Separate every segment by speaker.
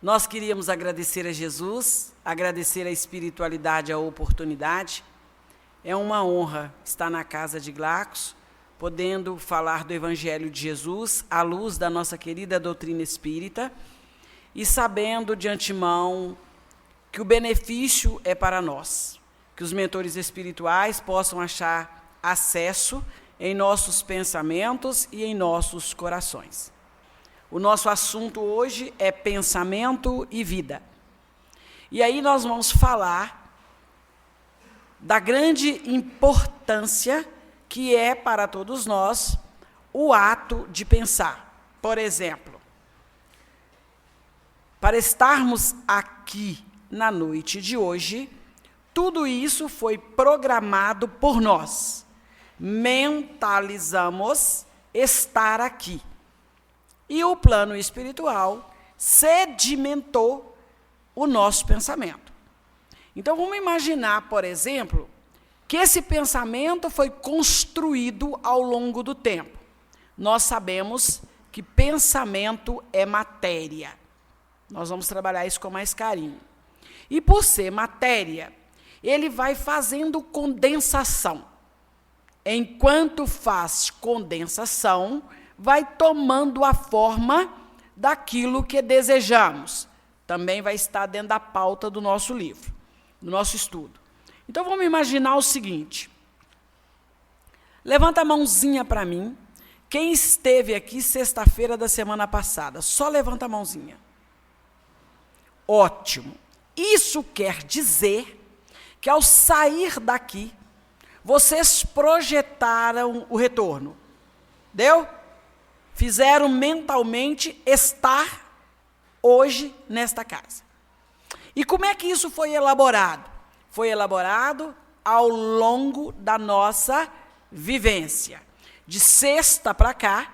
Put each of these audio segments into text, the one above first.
Speaker 1: Nós queríamos agradecer a Jesus, agradecer a espiritualidade, a oportunidade. É uma honra estar na casa de Glacos, podendo falar do Evangelho de Jesus à luz da nossa querida doutrina espírita e sabendo de antemão que o benefício é para nós, que os mentores espirituais possam achar acesso em nossos pensamentos e em nossos corações. O nosso assunto hoje é pensamento e vida. E aí nós vamos falar da grande importância que é para todos nós o ato de pensar. Por exemplo, para estarmos aqui na noite de hoje, tudo isso foi programado por nós. Mentalizamos estar aqui. E o plano espiritual sedimentou o nosso pensamento. Então, vamos imaginar, por exemplo, que esse pensamento foi construído ao longo do tempo. Nós sabemos que pensamento é matéria. Nós vamos trabalhar isso com mais carinho. E por ser matéria, ele vai fazendo condensação. Enquanto faz condensação, vai tomando a forma daquilo que desejamos. Também vai estar dentro da pauta do nosso livro, do nosso estudo. Então, vamos imaginar o seguinte. Levanta a mãozinha para mim. Quem esteve aqui sexta-feira da semana passada? Só levanta a mãozinha. Ótimo. Isso quer dizer que, ao sair daqui, vocês projetaram o retorno. Deu? Fizeram mentalmente estar hoje nesta casa. E como é que isso foi elaborado? Foi elaborado ao longo da nossa vivência. De sexta para cá,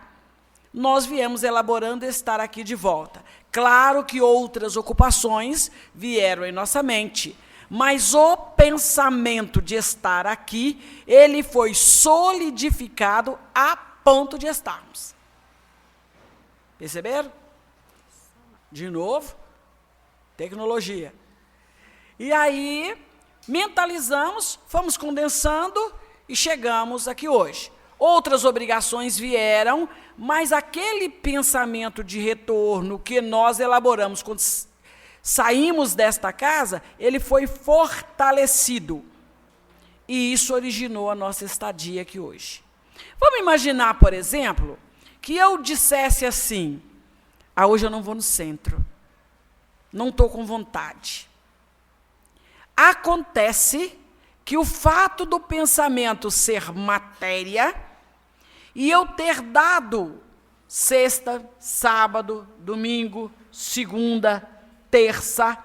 Speaker 1: nós viemos elaborando estar aqui de volta. Claro que outras ocupações vieram em nossa mente, mas o pensamento de estar aqui, ele foi solidificado a ponto de estarmos. Perceberam? De novo, tecnologia. E aí, mentalizamos, fomos condensando e chegamos aqui hoje. Outras obrigações vieram, mas aquele pensamento de retorno que nós elaboramos quando saímos desta casa, ele foi fortalecido. E isso originou a nossa estadia aqui hoje. Vamos imaginar, por exemplo, que eu dissesse assim, hoje eu não vou no centro, não estou com vontade. Acontece que o fato do pensamento ser matéria e eu ter dado sexta, sábado, domingo, segunda, terça,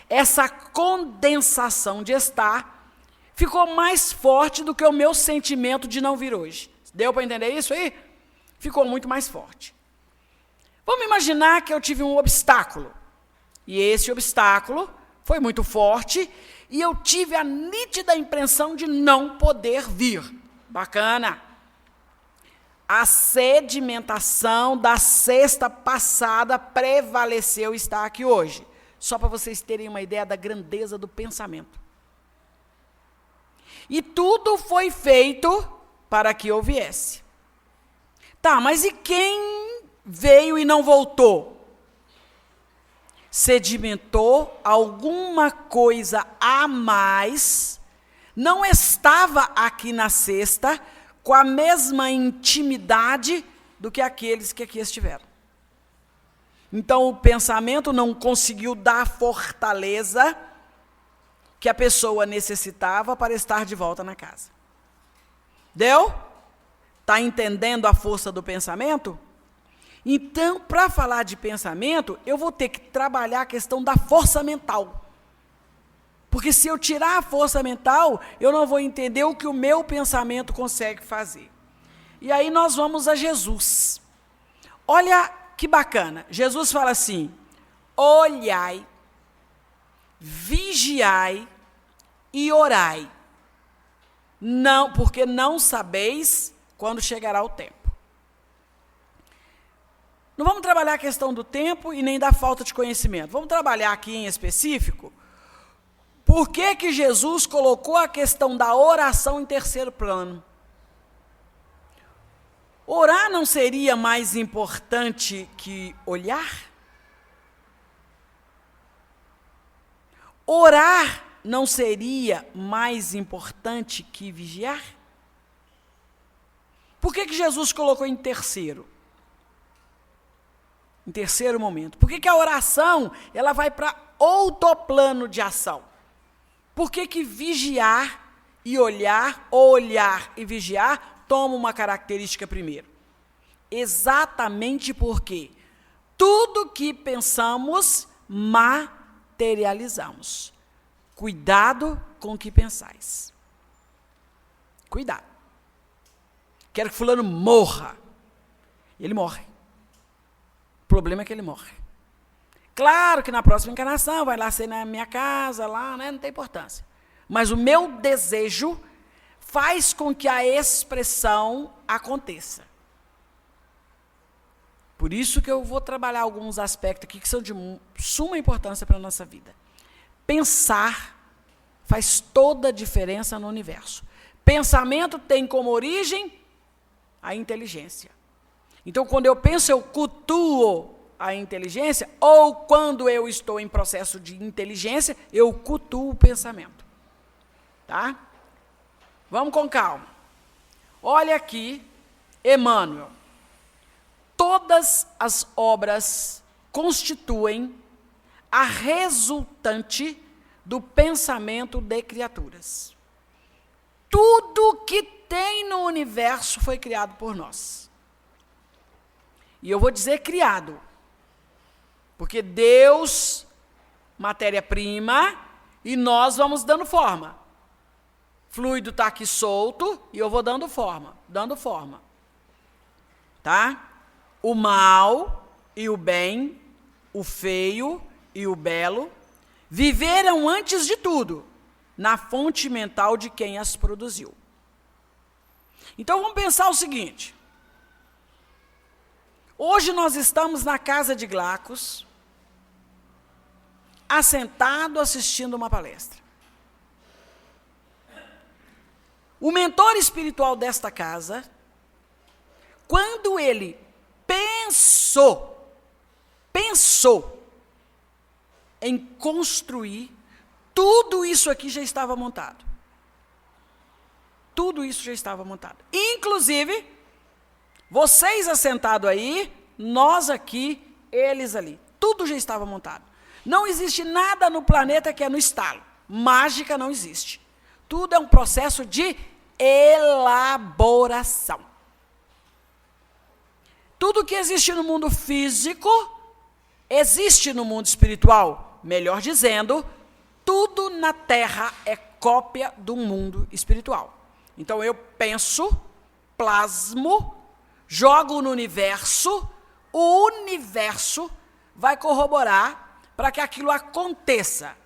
Speaker 1: essa condensação de estar ficou mais forte do que o meu sentimento de não vir hoje. Deu para entender isso aí? Ficou muito mais forte. Vamos imaginar que eu tive um obstáculo. E esse obstáculo foi muito forte e eu tive a nítida impressão de não poder vir. Bacana. A sedimentação da sexta passada prevaleceu estar aqui hoje. Só para vocês terem uma ideia da grandeza do pensamento. E tudo foi feito para que eu viesse. Tá, mas e quem veio e não voltou? Sedimentou alguma coisa a mais, não estava aqui na sexta com a mesma intimidade do que aqueles que aqui estiveram. Então, o pensamento não conseguiu dar a fortaleza que a pessoa necessitava para estar de volta na casa. Deu? Está entendendo a força do pensamento? Então, para falar de pensamento, eu vou ter que trabalhar a questão da força mental. Porque se eu tirar a força mental, eu não vou entender o que o meu pensamento consegue fazer. E aí nós vamos a Jesus. Olha que bacana. Jesus fala assim, olhai, vigiai e orai. Não, porque não sabeis quando chegará o tempo. Não vamos trabalhar a questão do tempo e nem da falta de conhecimento. Vamos trabalhar aqui em específico por que Jesus colocou a questão da oração em terceiro plano. Orar não seria mais importante que olhar? Orar não seria mais importante que vigiar? Por que Jesus colocou em terceiro? Em terceiro momento. Por que a oração ela vai para outro plano de ação? Por que vigiar e olhar, ou olhar e vigiar, toma uma característica primeiro? Exatamente porque tudo que pensamos, materializamos. Cuidado com o que pensais. Cuidado. Quero que fulano morra. Ele morre. O problema é que ele morre. Claro que na próxima encarnação vai lá ser na minha casa, lá, né? Não tem importância. Mas o meu desejo faz com que a expressão aconteça. Por isso que eu vou trabalhar alguns aspectos aqui que são de suma importância para a nossa vida. Pensar faz toda a diferença no universo. Pensamento tem como origem a inteligência. Então, quando eu penso, eu cultuo a inteligência, ou quando eu estou em processo de inteligência, eu cultuo o pensamento. Tá? Vamos com calma. Olha aqui, Emmanuel. Todas as obras constituem a resultante do pensamento de criaturas. Tudo que tem no universo foi criado por nós. E eu vou dizer criado, porque Deus, matéria-prima, e nós vamos dando forma. Fluido está aqui solto, e eu vou dando forma. Tá? O mal e o bem, o feio e o belo, viveram antes de tudo, na fonte mental de quem as produziu. Então, vamos pensar o seguinte. Hoje nós estamos na casa de Glacos, assentado assistindo uma palestra. O mentor espiritual desta casa, quando ele pensou em construir, tudo isso aqui já estava montado. Tudo isso já estava montado. Inclusive, vocês assentados aí, nós aqui, eles ali. Tudo já estava montado. Não existe nada no planeta que é no estalo. Mágica não existe. Tudo é um processo de elaboração. Tudo que existe no mundo físico, existe no mundo espiritual. Melhor dizendo, tudo na Terra é cópia do mundo espiritual. Então, eu penso, plasmo, jogo no universo, o universo vai corroborar para que aquilo aconteça.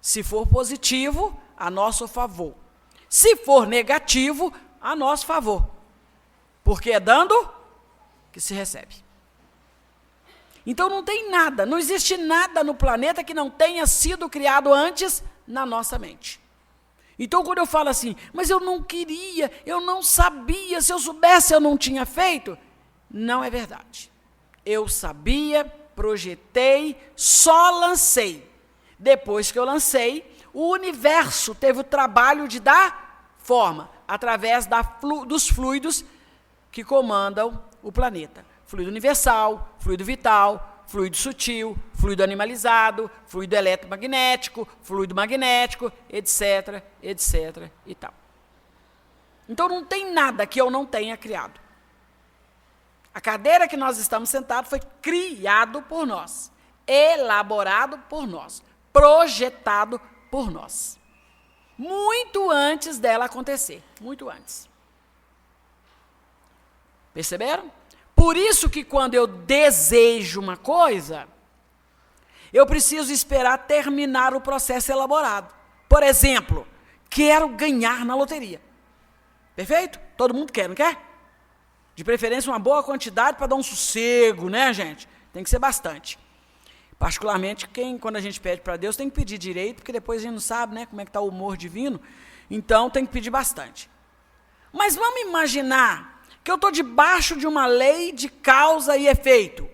Speaker 1: Se for positivo, a nosso favor. Se for negativo, a nosso favor. Porque é dando que se recebe. Então não tem nada, não existe nada no planeta que não tenha sido criado antes na nossa mente. Então quando eu falo assim, mas eu não queria, eu não sabia, se eu soubesse eu não tinha feito, não é verdade. Eu sabia, projetei, só lancei. Depois que eu lancei, o universo teve o trabalho de dar forma, através dos fluidos que comandam o planeta. Fluido universal, fluido vital, fluido sutil, fluido animalizado, fluido eletromagnético, fluido magnético, etc, etc e tal. Então não tem nada que eu não tenha criado. A cadeira que nós estamos sentados foi criado por nós, elaborado por nós, projetado por nós. Muito antes dela acontecer, muito antes. Perceberam? Por isso que quando eu desejo uma coisa, eu preciso esperar terminar o processo elaborado. Por exemplo, quero ganhar na loteria. Perfeito? Todo mundo quer, não quer? De preferência, uma boa quantidade para dar um sossego, né, gente? Tem que ser bastante. Particularmente, quando a gente pede para Deus, tem que pedir direito, porque depois a gente não sabe, né, como é que está o humor divino. Então, tem que pedir bastante. Mas vamos imaginar que eu estou debaixo de uma lei de causa e efeito,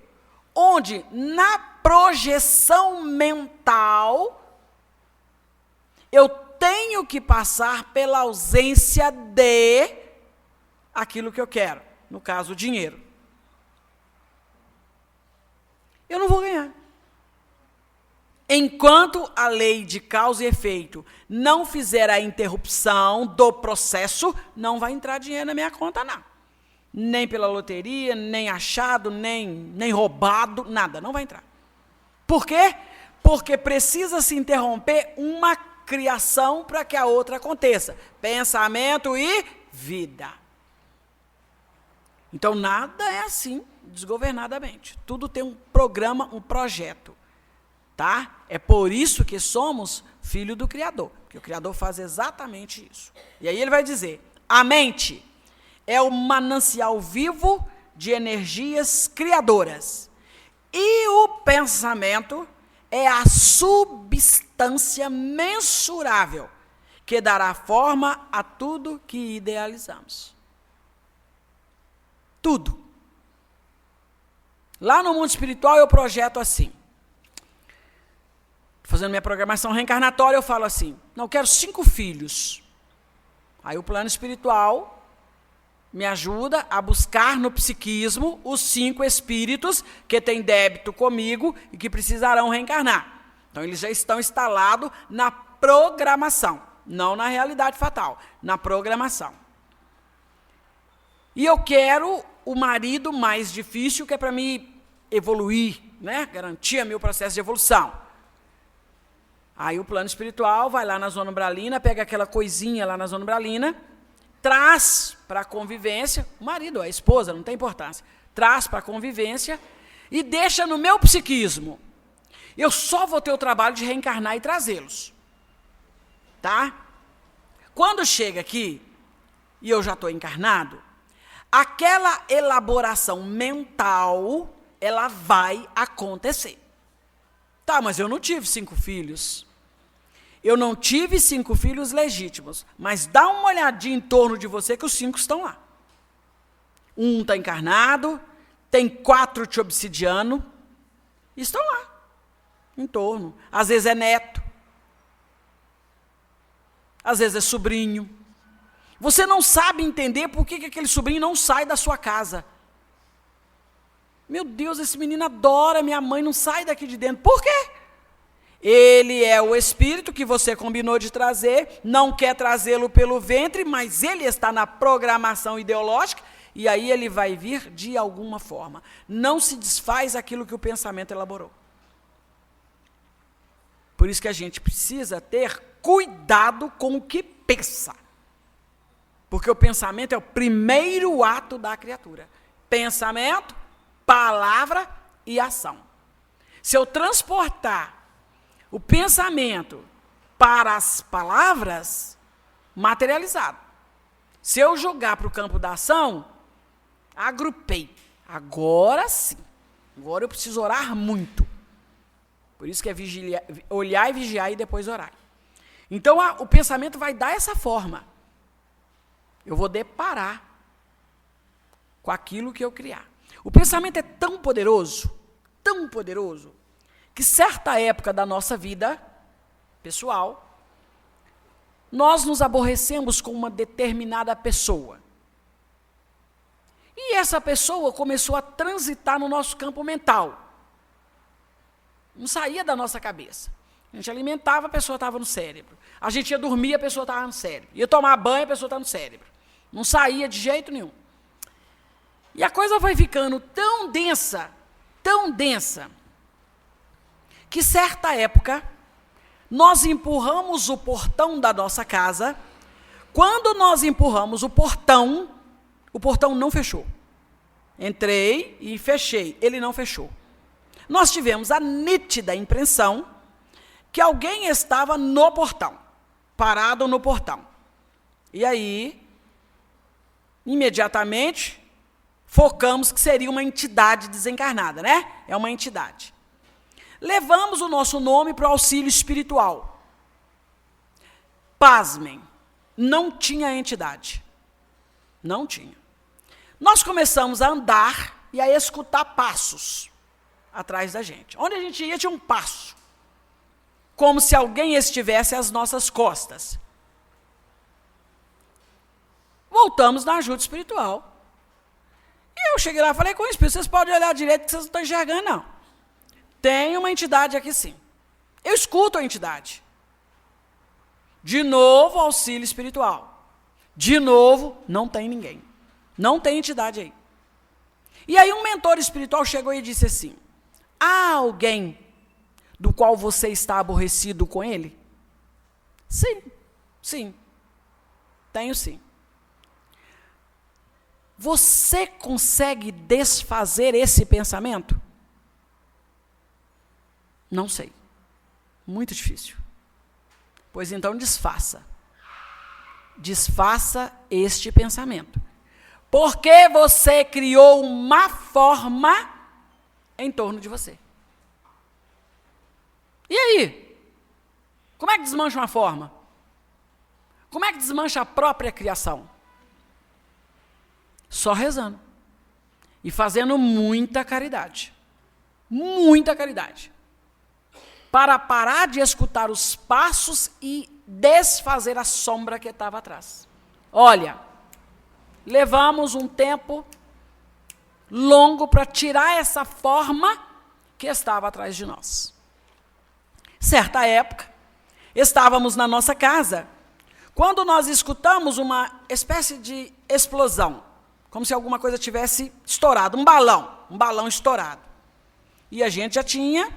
Speaker 1: onde, na projeção mental, eu tenho que passar pela ausência de aquilo que eu quero, no caso, o dinheiro. Eu não vou ganhar. Enquanto a lei de causa e efeito não fizer a interrupção do processo, não vai entrar dinheiro na minha conta, não. Nem pela loteria, nem achado, nem roubado, nada, não vai entrar. Por quê? Porque precisa se interromper uma criação para que a outra aconteça. Pensamento e vida. Então, nada é assim, desgovernadamente. Tudo tem um programa, um projeto. Tá? É por isso que somos filho do Criador. Porque o Criador faz exatamente isso. E aí ele vai dizer, a mente é o manancial vivo de energias criadoras. E o pensamento é a substância mensurável que dará forma a tudo que idealizamos. Tudo. Lá no mundo espiritual eu projeto assim. Fazendo minha programação reencarnatória, eu falo assim, não, eu quero 5 filhos. Aí o plano espiritual me ajuda a buscar no psiquismo os 5 espíritos que têm débito comigo e que precisarão reencarnar. Então, eles já estão instalados na programação, não na realidade fatal, na programação. E eu quero o marido mais difícil, que é para me evoluir, né? Garantir meu processo de evolução. Aí o plano espiritual vai lá na zona umbralina, pega aquela coisinha lá na zona umbralina, traz para a convivência, o marido, a esposa, não tem importância, traz para a convivência e deixa no meu psiquismo. Eu só vou ter o trabalho de reencarnar e trazê-los. Tá? Quando chega aqui, e eu já estou encarnado, aquela elaboração mental, ela vai acontecer. Tá, mas eu não tive 5 filhos. Eu não tive 5 filhos legítimos. Mas dá uma olhadinha em torno de você que os 5 estão lá. Um está encarnado, tem 4 te obsidiando, estão lá, em torno. Às vezes é neto. Às vezes é sobrinho. Você não sabe entender por que aquele sobrinho não sai da sua casa. Meu Deus, esse menino adora minha mãe, não sai daqui de dentro. Por quê? Ele é o espírito que você combinou de trazer, não quer trazê-lo pelo ventre, mas ele está na programação ideológica, e aí ele vai vir de alguma forma. Não se desfaz aquilo que o pensamento elaborou. Por isso que a gente precisa ter cuidado com o que pensa. Porque o pensamento é o primeiro ato da criatura. Pensamento, palavra e ação. Se eu transportar o pensamento para as palavras, materializado. Se eu jogar para o campo da ação, agrupei. Agora sim. Agora eu preciso orar muito. Por isso que é olhar e vigiar e depois orar. Então, o pensamento vai dar essa forma. Eu vou deparar com aquilo que eu criar. O pensamento é tão poderoso, que certa época da nossa vida pessoal, nós nos aborrecemos com uma determinada pessoa. E essa pessoa começou a transitar no nosso campo mental. Não saía da nossa cabeça. A gente alimentava, a pessoa estava no cérebro. A gente ia dormir, a pessoa estava no cérebro. Ia tomar banho, a pessoa estava no cérebro. Não saía de jeito nenhum. E a coisa foi ficando tão densa, que certa época, nós empurramos o portão da nossa casa. Quando nós empurramos o portão não fechou. Entrei e fechei, ele não fechou. Nós tivemos a nítida impressão que alguém estava no portão, parado no portão. E aí, imediatamente, focamos que seria uma entidade desencarnada, né? É uma entidade. Levamos o nosso nome para o auxílio espiritual. Pasmem, não tinha entidade. Não tinha. Nós começamos a andar e a escutar passos atrás da gente. Onde a gente ia tinha um passo, como se alguém estivesse às nossas costas. Voltamos na ajuda espiritual. E eu cheguei lá e falei com o Espírito, vocês podem olhar direito que vocês não estão enxergando, não. Tem uma entidade aqui sim. Eu escuto a entidade. De novo, auxílio espiritual. De novo, não tem ninguém. Não tem entidade aí. E aí um mentor espiritual chegou e disse assim, há alguém do qual você está aborrecido com ele? Sim. Tenho sim. Você consegue desfazer esse pensamento? Não sei. Muito difícil. Pois então desfaça. Desfaça este pensamento. Porque você criou uma forma em torno de você. E aí? Como é que desmancha uma forma? Como é que desmancha a própria criação? Só rezando. E fazendo muita caridade. Muita caridade. Para parar de escutar os passos e desfazer a sombra que estava atrás. Olha, levamos um tempo longo para tirar essa forma que estava atrás de nós. Certa época, estávamos na nossa casa, quando nós escutamos uma espécie de explosão, como se alguma coisa tivesse estourado, um balão estourado. E a gente já tinha,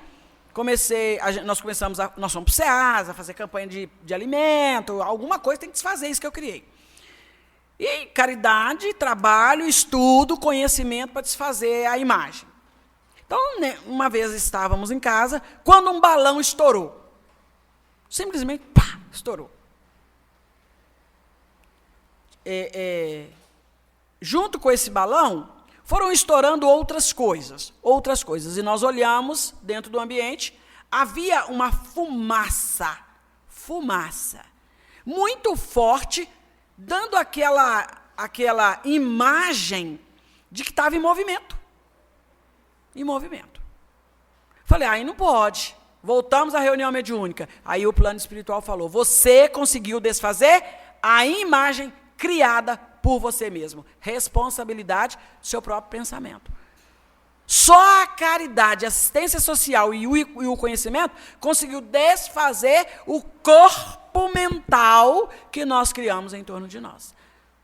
Speaker 1: nós fomos para o SEASA, fazer campanha de alimento, alguma coisa tem que desfazer isso que eu criei. E caridade, trabalho, estudo, conhecimento para desfazer a imagem. Então, uma vez estávamos em casa, quando um balão estourou. Simplesmente, pá, estourou. Junto com esse balão, foram estourando outras coisas. E nós olhamos dentro do ambiente, havia uma fumaça, muito forte, dando aquela imagem de que estava em movimento. Falei, aí não pode. Voltamos à reunião mediúnica. Aí o plano espiritual falou, você conseguiu desfazer a imagem criada por você mesmo. Responsabilidade do seu próprio pensamento. Só a caridade, a assistência social e o conhecimento conseguiu desfazer o corpo mental que nós criamos em torno de nós.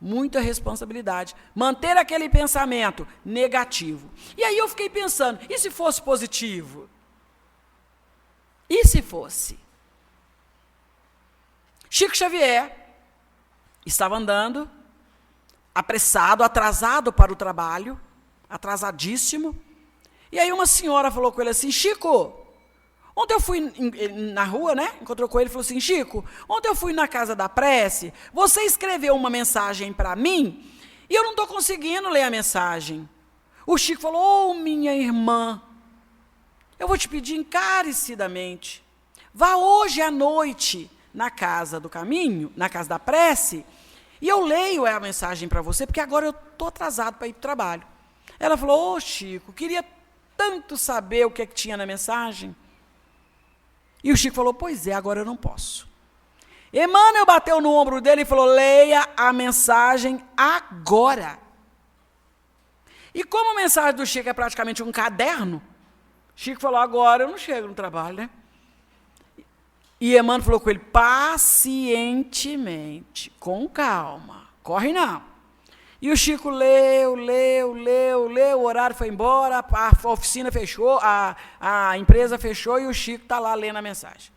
Speaker 1: Muita responsabilidade. Manter aquele pensamento negativo. E aí eu fiquei pensando, e se fosse positivo? E se fosse? Chico Xavier estava andando, apressado, atrasado para o trabalho, atrasadíssimo. E aí uma senhora falou com ele assim, Chico, ontem eu fui na rua, né? Encontrou com ele e falou assim, Chico, ontem eu fui na casa da prece, você escreveu uma mensagem para mim e eu não estou conseguindo ler a mensagem. O Chico falou, minha irmã, eu vou te pedir encarecidamente, vá hoje à noite na casa do caminho, na casa da prece, e eu leio a mensagem para você, porque agora eu estou atrasado para ir para o trabalho. Ela falou, Chico, queria tanto saber o que tinha na mensagem. E o Chico falou, pois é, agora eu não posso. Emmanuel bateu no ombro dele e falou, leia a mensagem agora. E como a mensagem do Chico é praticamente um caderno, Chico falou, agora eu não chego no trabalho, né? E Emmanuel falou com ele, pacientemente, com calma, corre não. E o Chico leu, o horário foi embora, a oficina fechou, a empresa fechou e o Chico está lá lendo a mensagem.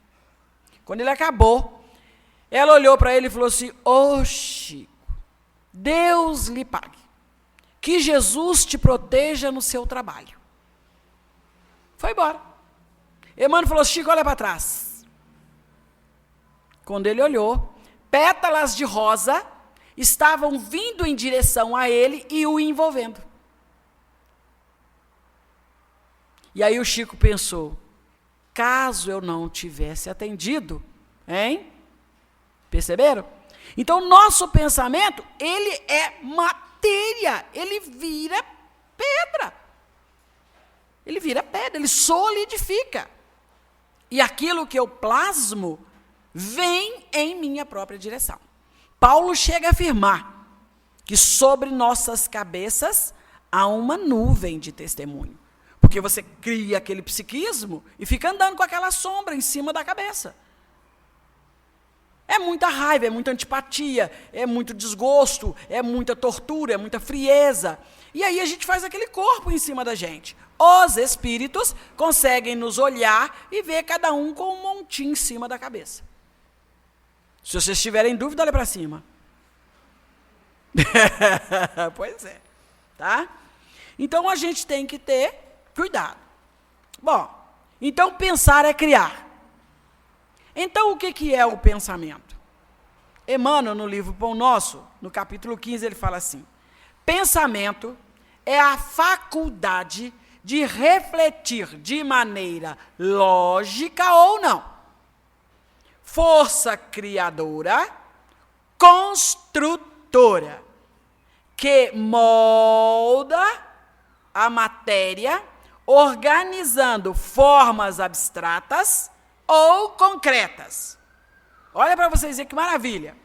Speaker 1: Quando ele acabou, ela olhou para ele e falou assim, Chico, Deus lhe pague, que Jesus te proteja no seu trabalho. Foi embora. Emmanuel falou, Chico, olha para trás. Quando ele olhou, pétalas de rosa estavam vindo em direção a ele e o envolvendo. E aí o Chico pensou, caso eu não tivesse atendido, hein? Perceberam? Então, nosso pensamento, ele é matéria, ele vira pedra. Ele vira pedra, ele solidifica. E aquilo que eu plasmo vem em minha própria direção. Paulo chega a afirmar que sobre nossas cabeças há uma nuvem de testemunho. Porque você cria aquele psiquismo e fica andando com aquela sombra em cima da cabeça. É muita raiva, é muita antipatia, é muito desgosto, é muita tortura, é muita frieza. E aí a gente faz aquele corpo em cima da gente. Os espíritos conseguem nos olhar e ver cada um com um montinho em cima da cabeça. Se vocês tiverem dúvida, olha para cima. Pois é. Tá? Então a gente tem que ter cuidado. Bom, então pensar é criar. Então o que é o pensamento? Emmanuel, no livro Pão Nosso, no capítulo 15, ele fala assim: pensamento é a faculdade de refletir de maneira lógica ou não. Força criadora, construtora, que molda a matéria, organizando formas abstratas ou concretas. Olha para vocês verem que maravilha.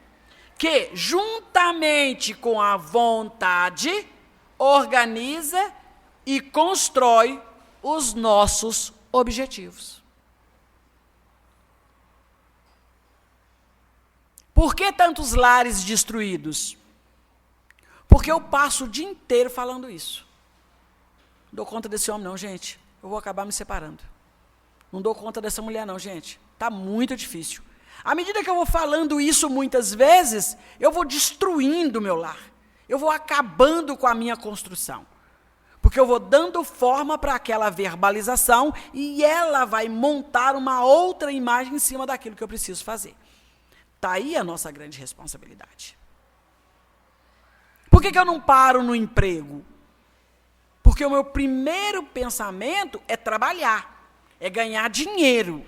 Speaker 1: Que, juntamente com a vontade, organiza e constrói os nossos objetivos. Por que tantos lares destruídos? Porque eu passo o dia inteiro falando isso. Não dou conta desse homem não, gente. Eu vou acabar me separando. Não dou conta dessa mulher não, gente. Está muito difícil. À medida que eu vou falando isso muitas vezes, eu vou destruindo o meu lar. Eu vou acabando com a minha construção. Porque eu vou dando forma para aquela verbalização e ela vai montar uma outra imagem em cima daquilo que eu preciso fazer. Está aí a nossa grande responsabilidade. Por que eu não paro no emprego? Porque o meu primeiro pensamento é trabalhar, é ganhar dinheiro,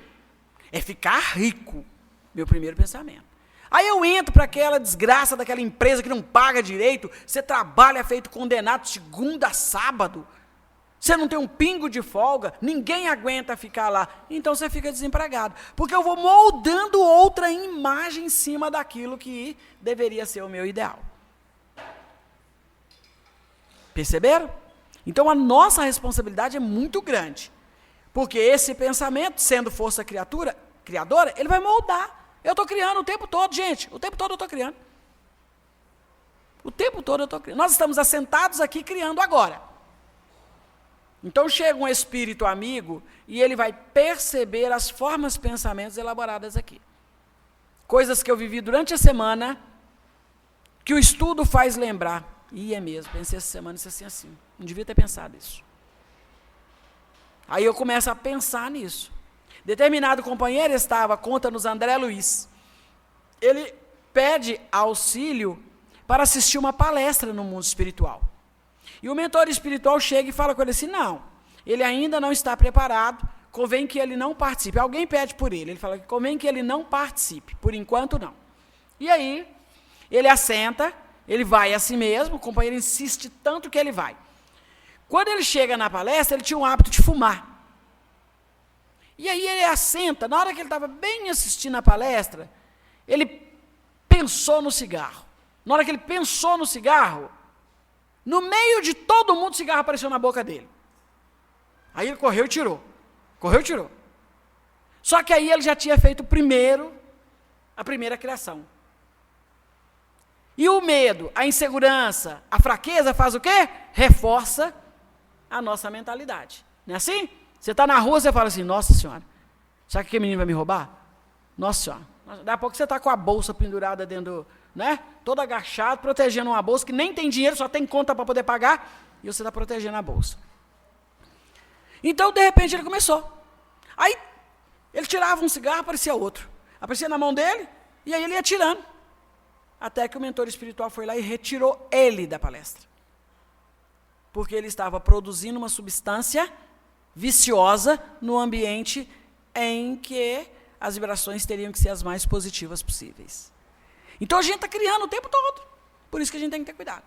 Speaker 1: é ficar rico. Meu primeiro pensamento. Aí eu entro para aquela desgraça daquela empresa que não paga direito, você trabalha feito condenado segunda a sábado, você não tem um pingo de folga, ninguém aguenta ficar lá, então você fica desempregado. Porque eu vou moldando outra imagem em cima daquilo que deveria ser o meu ideal. Perceberam? Então a nossa responsabilidade é muito grande. Porque esse pensamento, sendo força criadora, ele vai moldar. Eu estou criando o tempo todo, gente. O tempo todo eu estou criando. O tempo todo eu estou criando. Nós estamos assentados aqui criando agora. Então chega um espírito amigo e ele vai perceber as formas, pensamentos elaboradas aqui. Coisas que eu vivi durante a semana, que o estudo faz lembrar. E é mesmo, pensei essa semana isso assim. Não devia ter pensado isso. Aí eu começo a pensar nisso. Determinado companheiro estava, conta-nos André Luiz, ele pede auxílio para assistir uma palestra no mundo espiritual. E o mentor espiritual chega e fala com ele assim, não, ele ainda não está preparado, convém que ele não participe. Alguém pede por ele fala que convém que ele não participe, por enquanto não. E aí, ele assenta, ele vai a si mesmo, o companheiro insiste tanto que ele vai. Quando ele chega na palestra, ele tinha o hábito de fumar. E aí ele assenta, na hora que ele estava bem assistindo a palestra, ele pensou no cigarro. Na hora que ele pensou no cigarro, no meio de todo mundo o cigarro apareceu na boca dele. Aí ele correu e tirou. Correu e tirou. Só que aí ele já tinha feito a primeira criação. E o medo, a insegurança, a fraqueza faz o quê? Reforça a nossa mentalidade. Não é assim? Você está na rua, você fala assim, nossa senhora, será que aquele menino vai me roubar? Nossa senhora. Daqui a pouco você está com a bolsa pendurada dentro, né? Todo agachado, protegendo uma bolsa que nem tem dinheiro, só tem conta para poder pagar, e você está protegendo a bolsa. Então, de repente, ele começou. Aí, ele tirava um cigarro, aparecia outro. Aparecia na mão dele, e aí ele ia tirando. Até que o mentor espiritual foi lá e retirou ele da palestra. Porque ele estava produzindo uma substância viciosa no ambiente em que as vibrações teriam que ser as mais positivas possíveis. Então a gente está criando o tempo todo. Por isso que a gente tem que ter cuidado.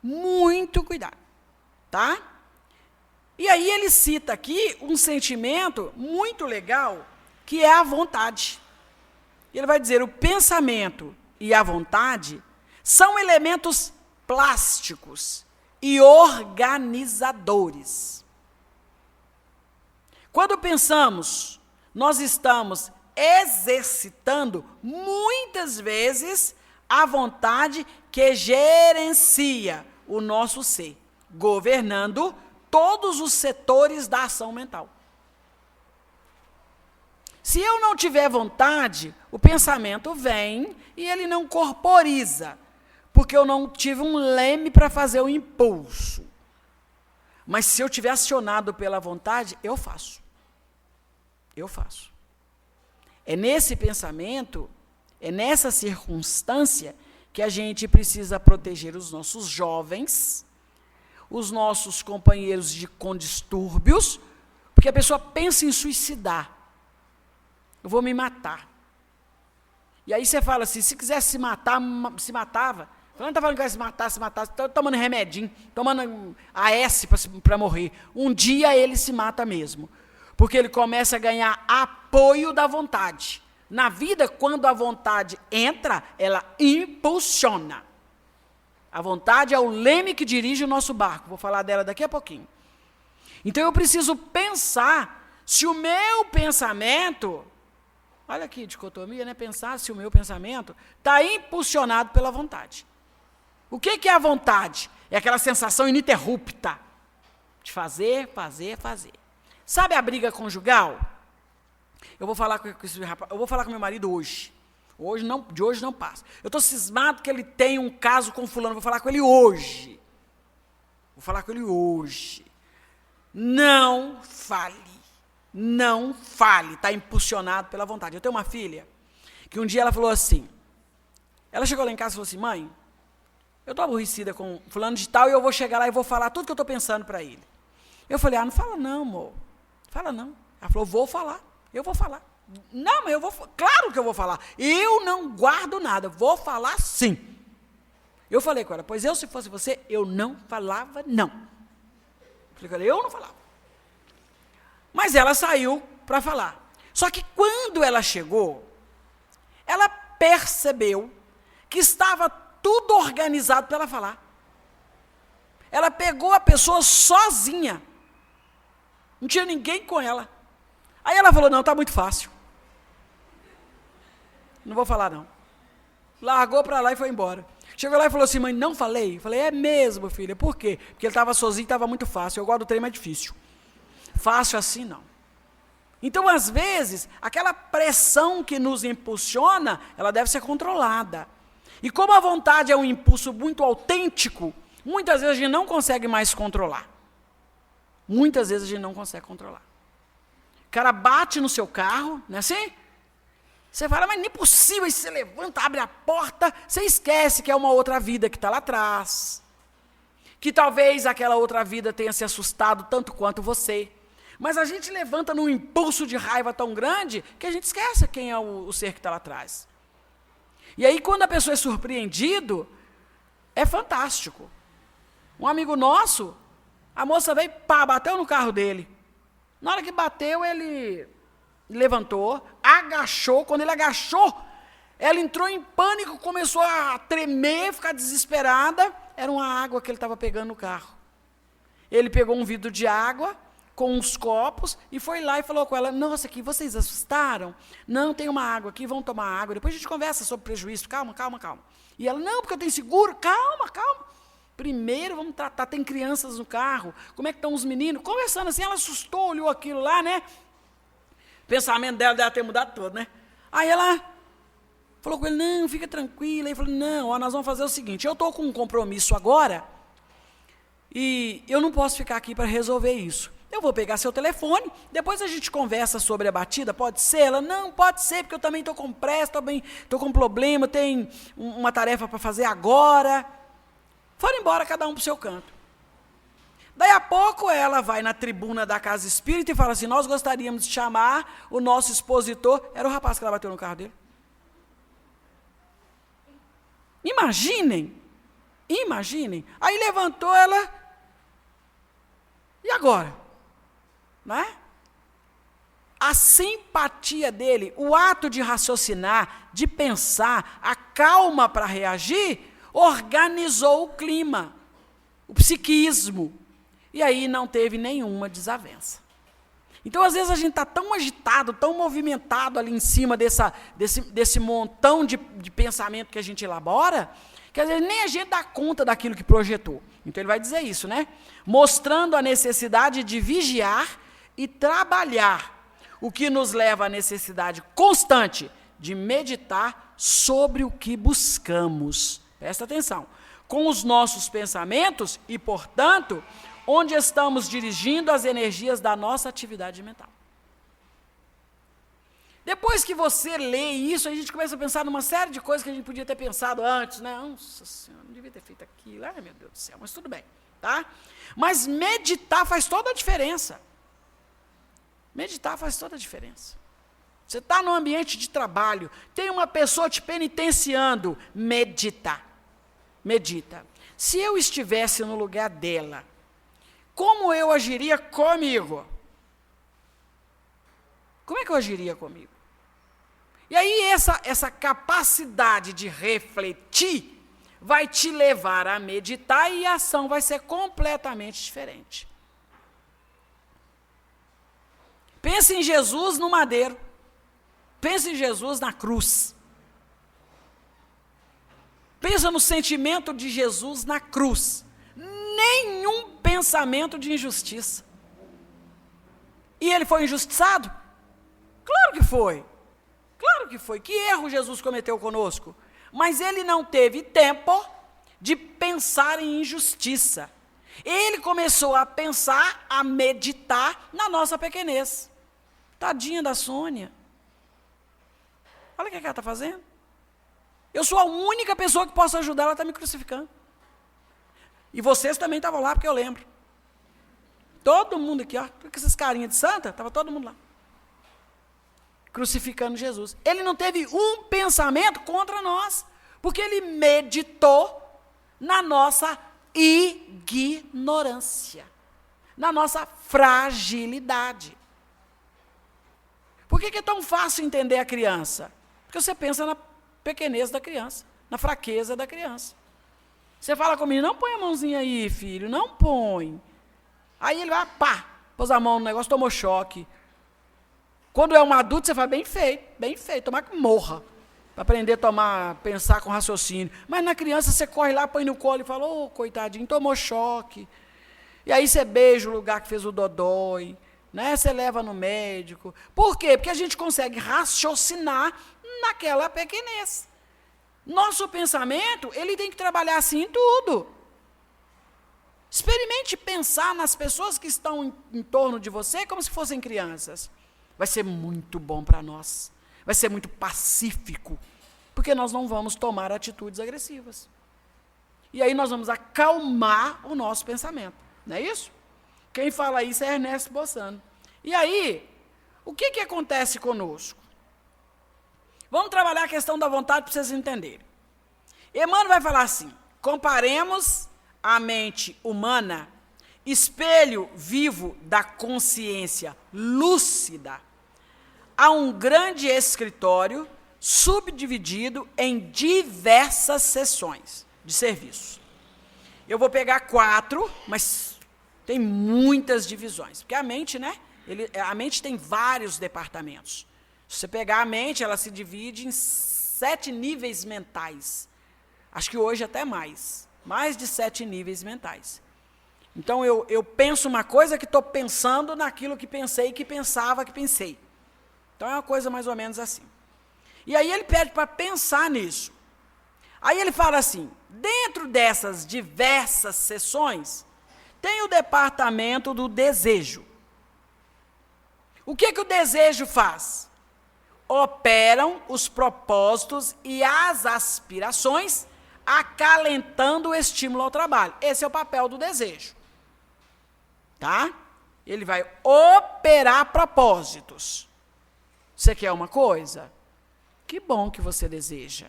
Speaker 1: Muito cuidado. Tá? E aí ele cita aqui um sentimento muito legal, que é a vontade. Ele vai dizer, o pensamento e a vontade são elementos plásticos e organizadores. Quando pensamos, nós estamos exercitando, muitas vezes, a vontade que gerencia o nosso ser, governando todos os setores da ação mental. Se eu não tiver vontade, o pensamento vem e ele não corporiza, porque eu não tive um leme para fazer o impulso. Mas se eu tiver acionado pela vontade, eu faço. Eu faço. É nesse pensamento, é nessa circunstância que a gente precisa proteger os nossos jovens, os nossos companheiros com distúrbios, porque a pessoa pensa em suicidar. Eu vou me matar. E aí você fala assim, se quisesse se matar, se matava. Não está falando que vai se matar, está tomando remedinho, tomando AS para morrer. Um dia ele se mata mesmo. Porque ele começa a ganhar apoio da vontade. Na vida, quando a vontade entra, ela impulsiona. A vontade é o leme que dirige o nosso barco. Vou falar dela daqui a pouquinho. Então eu preciso pensar se o meu pensamento, olha aqui, dicotomia, né? Pensar se o meu pensamento está impulsionado pela vontade. O que é a vontade? É aquela sensação ininterrupta de fazer, fazer, fazer. Sabe a briga conjugal? Eu vou falar com esse rapaz, eu vou falar com meu marido hoje. De hoje não passa. Eu estou cismado que ele tem um caso com fulano, vou falar com ele hoje. Vou falar com ele hoje. Não fale. Não fale. Está impulsionado pela vontade. Eu tenho uma filha que um dia ela falou assim, ela chegou lá em casa e falou assim, mãe, eu estou aborrecida com fulano de tal e eu vou chegar lá e vou falar tudo que eu estou pensando para ele. Eu falei, não fala não, amor. Fala não. Ela falou, vou falar. Eu vou falar. Não, mas eu vou, claro que eu vou falar. Eu não guardo nada, vou falar sim. Eu falei com ela, pois eu, se fosse você, eu não falava não. Falei com ela, eu não falava. Mas ela saiu para falar. Só que quando ela chegou, ela percebeu que estava tudo organizado para ela falar. Ela pegou a pessoa sozinha. Não tinha ninguém com ela. Aí ela falou, não, está muito fácil. Não vou falar, não. Largou para lá e foi embora. Chegou lá e falou assim, mãe, não falei? Eu falei, é mesmo, filha. Por quê? Porque ele estava sozinho e estava muito fácil. Eu gosto do trem mais difícil. Fácil assim, não. Então, às vezes, aquela pressão que nos impulsiona, ela deve ser controlada. E como a vontade é um impulso muito autêntico, muitas vezes a gente não consegue mais controlar. Muitas vezes a gente não consegue controlar. O cara bate no seu carro, não é assim? Você fala, mas não é possível, aí você levanta, abre a porta, você esquece que é uma outra vida que está lá atrás. Que talvez aquela outra vida tenha se assustado tanto quanto você. Mas a gente levanta num impulso de raiva tão grande que a gente esquece quem é o ser que está lá atrás. E aí, quando a pessoa é surpreendido, é fantástico. Um amigo nosso, a moça veio, pá, bateu no carro dele. Na hora que bateu, ele levantou, agachou. Quando ele agachou, ela entrou em pânico, começou a tremer, ficar desesperada. Era uma água que ele estava pegando no carro. Ele pegou um vidro de água com uns copos e foi lá e falou com ela, nossa, que vocês assustaram? Não, tem uma água aqui, vão tomar água, depois a gente conversa sobre prejuízo, calma, calma, calma. E ela, não, porque eu tenho seguro, calma, calma. Primeiro vamos tratar, tem crianças no carro, como é que estão os meninos? Conversando assim, ela assustou, olhou aquilo lá, né? O pensamento dela ter mudado todo, né? Aí ela falou com ele, não, fica tranquila. Ele falou, não, ó, nós vamos fazer o seguinte, eu estou com um compromisso agora e eu não posso ficar aqui para resolver isso. Eu vou pegar seu telefone, depois a gente conversa sobre a batida, pode ser? Ela, não, pode ser, porque eu também estou com pressa, estou com problema, tenho uma tarefa para fazer agora. Foram embora, cada um para o seu canto. Daí a pouco ela vai na tribuna da casa espírita e fala assim, nós gostaríamos de chamar o nosso expositor. Era o rapaz que ela bateu no carro dele. Imaginem. Aí levantou ela. E agora? Não é? A simpatia dele, o ato de raciocinar, de pensar, a calma para reagir, organizou o clima, o psiquismo. E aí não teve nenhuma desavença. Então, às vezes, a gente está tão agitado, tão movimentado ali em cima desse montão de pensamento que a gente elabora, que às vezes nem a gente dá conta daquilo que projetou. Então, ele vai dizer isso, né? Mostrando a necessidade de vigiar e trabalhar, o que nos leva à necessidade constante de meditar sobre o que buscamos. Presta atenção. Com os nossos pensamentos e, portanto, onde estamos dirigindo as energias da nossa atividade mental. Depois que você lê isso, a gente começa a pensar numa série de coisas que a gente podia ter pensado antes, né? Nossa Senhora, não devia ter feito aquilo. Ai, meu Deus do céu, mas tudo bem, tá? Mas meditar faz toda a diferença. Meditar faz toda a diferença. Você está num ambiente de trabalho, tem uma pessoa te penitenciando, medita. Se eu estivesse no lugar dela, como eu agiria comigo? Como é que eu agiria comigo? E aí essa capacidade de refletir vai te levar a meditar e a ação vai ser completamente diferente. Pense em Jesus no madeiro. Pense em Jesus na cruz. Pensa no sentimento de Jesus na cruz. Nenhum pensamento de injustiça. E ele foi injustiçado? Claro que foi. Claro que foi. Que erro Jesus cometeu conosco? Mas ele não teve tempo de pensar em injustiça. Ele começou a pensar, a meditar na nossa pequenez. Tadinha da Sônia. Olha o que ela está fazendo. Eu sou a única pessoa que posso ajudar, ela está me crucificando. E vocês também estavam lá, porque eu lembro. Todo mundo aqui, ó, com essas carinhas de santa, estava todo mundo lá. Crucificando Jesus. Ele não teve um pensamento contra nós, porque ele meditou na nossa ignorância, na nossa fragilidade. Por que é tão fácil entender a criança? Porque você pensa na pequenez da criança, na fraqueza da criança. Você fala comigo, não põe a mãozinha aí, filho, não põe. Aí ele vai, pá, pôs a mão no negócio, tomou choque. Quando é um adulto, você fala, bem feito, tomar que morra. Para aprender a pensar com raciocínio. Mas na criança, você corre lá, põe no colo e fala, ô, coitadinho, tomou choque. E aí você beija o lugar que fez o dodói, né? Você leva no médico. Por quê? Porque a gente consegue raciocinar naquela pequenez. Nosso pensamento, ele tem que trabalhar assim em tudo. Experimente pensar nas pessoas que estão em torno de você como se fossem crianças. Vai ser muito bom para nós. Vai ser muito pacífico, porque nós não vamos tomar atitudes agressivas. E aí nós vamos acalmar o nosso pensamento. Não é isso? Quem fala isso é Ernesto Bossano. E aí, o que acontece conosco? Vamos trabalhar a questão da vontade para vocês entenderem. Emmanuel vai falar assim, comparemos a mente humana, espelho vivo da consciência lúcida, a um grande escritório subdividido em diversas seções de serviço. Eu vou pegar 4, mas tem muitas divisões, porque a mente, né? A mente tem vários departamentos. Se você pegar a mente, ela se divide em 7 níveis mentais. Acho que hoje até mais de 7 níveis mentais. Então, eu penso uma coisa que estou pensando naquilo que pensei, que pensava, que pensei. Então, é uma coisa mais ou menos assim. E aí ele pede para pensar nisso. Aí ele fala assim, dentro dessas diversas seções, tem o departamento do desejo. O que o desejo faz? Operam os propósitos e as aspirações, acalentando o estímulo ao trabalho. Esse é o papel do desejo. tá? Ele vai operar propósitos. Você quer uma coisa? Que bom que você deseja.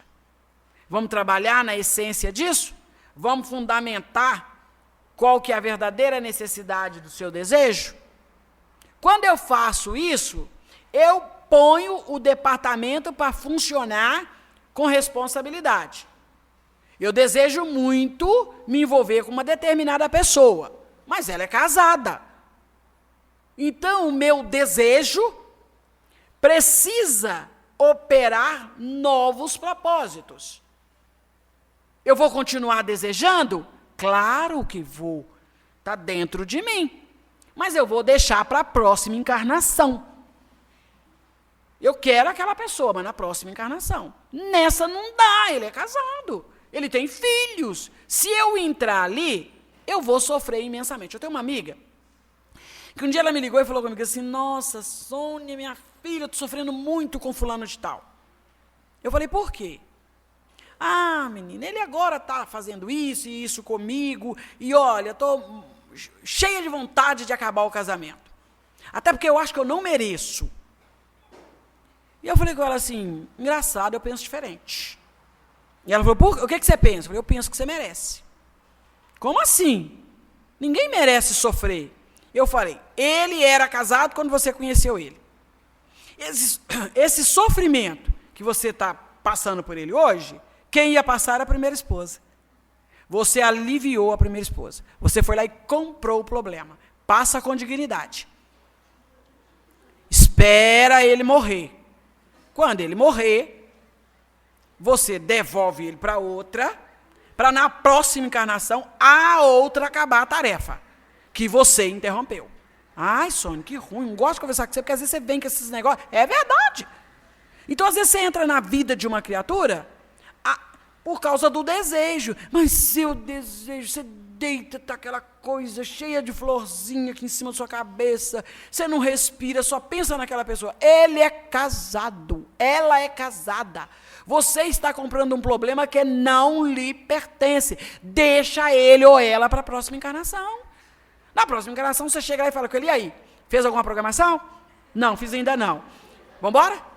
Speaker 1: Vamos trabalhar na essência disso? Vamos fundamentar qual que é a verdadeira necessidade do seu desejo? Quando eu faço isso, eu ponho o departamento para funcionar com responsabilidade. Eu desejo muito me envolver com uma determinada pessoa, mas ela é casada. Então, o meu desejo precisa operar novos propósitos. Eu vou continuar desejando? Claro que vou. Está dentro de mim. Mas eu vou deixar para a próxima encarnação. Eu quero aquela pessoa, mas na próxima encarnação. Nessa não dá, ele é casado. Ele tem filhos. Se eu entrar ali, eu vou sofrer imensamente. Eu tenho uma amiga que um dia ela me ligou e falou comigo assim, nossa, Sônia, minha filha, eu estou sofrendo muito com fulano de tal. Eu falei, por quê? Ah, menina, ele agora está fazendo isso e isso comigo, e olha, estou cheia de vontade de acabar o casamento. Até porque eu acho que eu não mereço. E eu falei com ela assim, engraçado, eu penso diferente. E ela falou, o que você pensa? Eu falei, eu penso que você merece. Como assim? Ninguém merece sofrer. Eu falei, ele era casado quando você conheceu ele. Esse sofrimento que você está passando por ele hoje, quem ia passar era a primeira esposa. Você aliviou a primeira esposa. Você foi lá e comprou o problema. Passa com dignidade. Espera ele morrer. Quando ele morrer, você devolve ele para outra, para na próxima encarnação, a outra acabar a tarefa que você interrompeu. Ai, Sônia, que ruim, não gosto de conversar com você, porque às vezes você vem com esses negócios. É verdade. Então, às vezes, você entra na vida de uma criatura por causa do desejo. Mas seu desejo, você deita, tá aquela coisa cheia de florzinha aqui em cima da sua cabeça, você não respira, só pensa naquela pessoa. Ele é casado, ela é casada. Você está comprando um problema que não lhe pertence. Deixa ele ou ela para a próxima encarnação. Na próxima encarnação, você chega lá e fala com ele, e aí, fez alguma programação? Não, fiz ainda não. Vamos embora?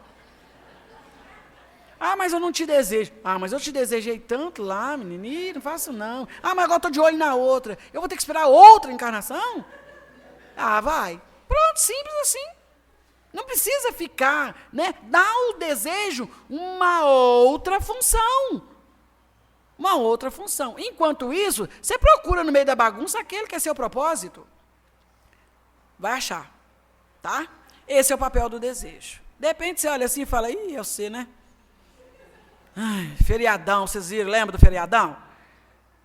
Speaker 1: Ah, mas eu não te desejo. Ah, mas eu te desejei tanto lá, menino, não faço não. Ah, mas agora estou de olho na outra. Eu vou ter que esperar outra encarnação? Ah, vai. Pronto, simples assim. Não precisa ficar, né? Dá ao desejo uma outra função. Uma outra função. Enquanto isso, você procura no meio da bagunça aquele que é seu propósito. Vai achar, tá? Esse é o papel do desejo. De repente você olha assim e fala, ih, eu sei, né? Ai, feriadão, vocês viram, lembra do feriadão?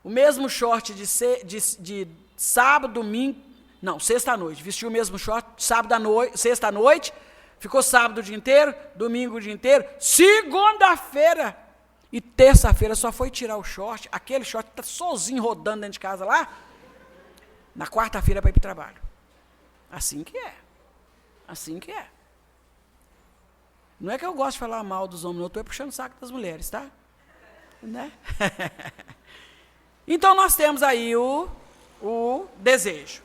Speaker 1: O mesmo short de sábado, domingo, não, sexta-noite, vestiu o mesmo short, sexta-noite, ficou sábado o dia inteiro, domingo o dia inteiro, segunda-feira e terça-feira só foi tirar o short, aquele short está sozinho rodando dentro de casa lá, na quarta-feira para ir para o trabalho. Assim que é. Assim que é. Não é que eu gosto de falar mal dos homens, não, eu estou puxando o saco das mulheres, tá? Né? Então, nós temos aí o desejo.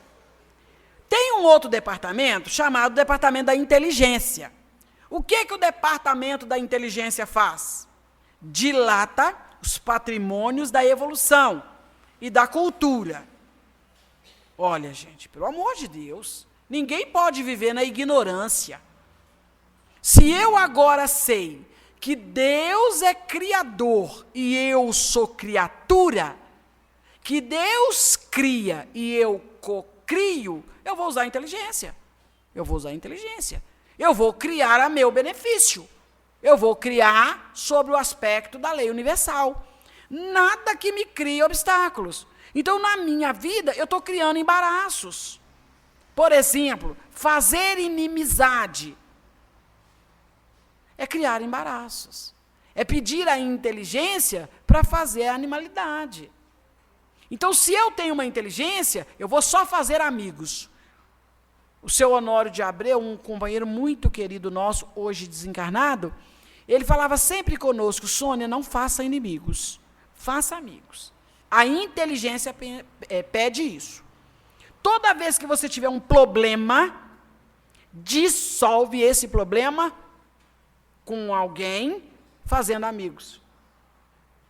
Speaker 1: Tem um outro departamento chamado departamento da inteligência. O que o departamento da inteligência faz? Dilata os patrimônios da evolução e da cultura. Olha, gente, pelo amor de Deus, ninguém pode viver na ignorância. Se eu agora sei que Deus é criador e eu sou criatura, que Deus cria e eu cocrio, eu vou usar a inteligência. Eu vou usar a inteligência. Eu vou criar a meu benefício. Eu vou criar sobre o aspecto da lei universal. Nada que me crie obstáculos. Então, na minha vida, eu estou criando embaraços. Por exemplo, fazer inimizade é criar embaraços. É pedir a inteligência para fazer a animalidade. Então, se eu tenho uma inteligência, eu vou só fazer amigos. O seu Honório de Abreu, um companheiro muito querido nosso, hoje desencarnado, ele falava sempre conosco, Sônia, não faça inimigos, faça amigos. A inteligência pede isso. Toda vez que você tiver um problema, dissolve esse problema com alguém fazendo amigos.